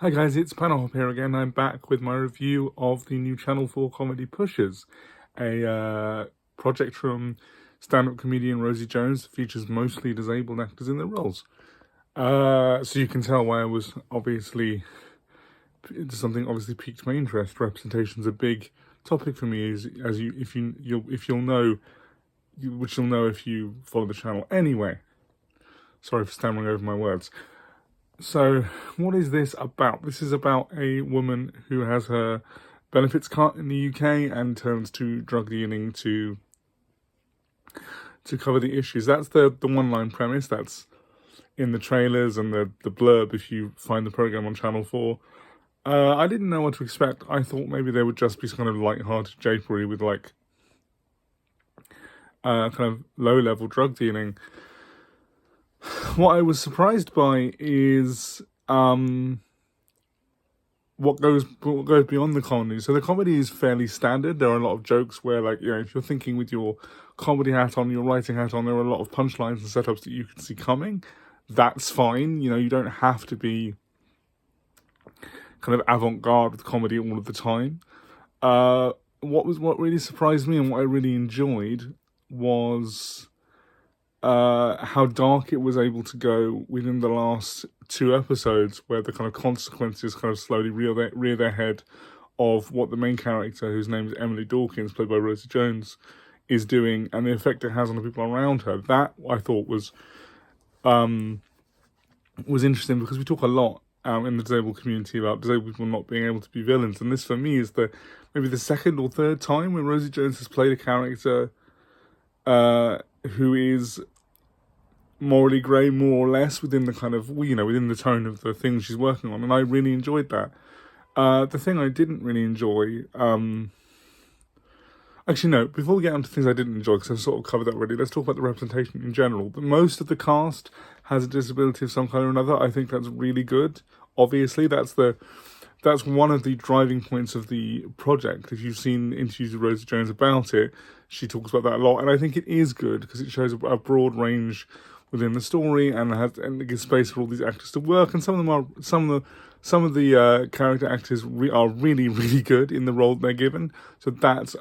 Hi guys, it's PanelHopper here again. I'm back with my review of the new Channel 4 comedy Pushers, a project from stand-up comedian Rosie Jones that features mostly disabled actors in their roles. So you can tell why I was obviously, something obviously piqued my interest. Representation's a big topic for me, if you'll know, which you'll know if you follow the channel. Anyway, sorry for stammering over my words. So, what is this about? This is about a woman who has her benefits cut in the UK and turns to drug dealing to cover the issues. That's the one-line premise. That's in the trailers and the blurb if you find the program on Channel 4. I didn't know what to expect. I thought maybe there would just be some kind of light-hearted japery with like kind of low-level drug dealing. What I was surprised by is what goes beyond the comedy. So the comedy is fairly standard. There are a lot of jokes where, like, if you're thinking with your comedy hat on, your writing hat on, there are a lot of punchlines and setups that you can see coming. That's fine. You don't have to be kind of avant-garde with comedy all of the time. What really surprised me and what I really enjoyed was how dark it was able to go within the last 2 episodes, where the kind of consequences kind of slowly rear their head of what the main character, whose name is Emily Dawkins, played by Rosie Jones, is doing, and the effect it has on the people around her. That I thought was interesting, because we talk a lot in the disabled community about disabled people not being able to be villains, and this for me is maybe the second or third time when Rosie Jones has played a character who is morally grey, more or less, within the kind of, within the tone of the things she's working on, and I really enjoyed that. The thing I didn't really enjoy, actually no, before we get on to things I didn't enjoy, because I've sort of covered that already, let's talk about the representation in general. But most of the cast has a disability of some kind or another. I think that's really good. Obviously, that's one of the driving points of the project. If you've seen interviews with Rosie Jones about it, she talks about that a lot, and I think it is good because it shows a broad range within the story, and it gives space for all these actors to work. And some of the character actors are really, really good in the role they're given. So that's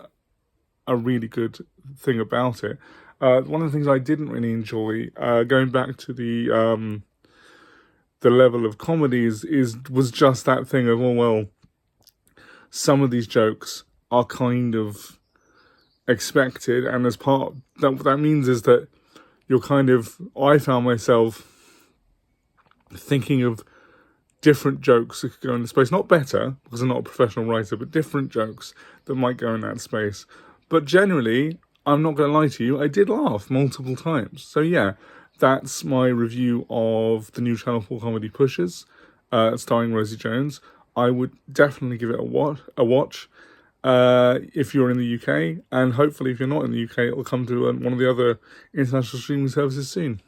a really good thing about it. One of the things I didn't really enjoy, going back to the level of comedies, was just that thing of, some of these jokes are kind of expected, and as part that what that means is that you're kind of, I found myself thinking of different jokes that could go in the space, not better, because I'm not a professional writer, but different jokes that might go in that space. But generally, I'm not going to lie to you, I did laugh multiple times. So yeah, that's my review of the new Channel 4 comedy Pushers, starring Rosie Jones. I would definitely give it a watch if you're in the UK, and hopefully if you're not in the UK, it'll come to one of the other international streaming services soon.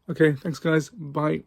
Okay, thanks guys, bye.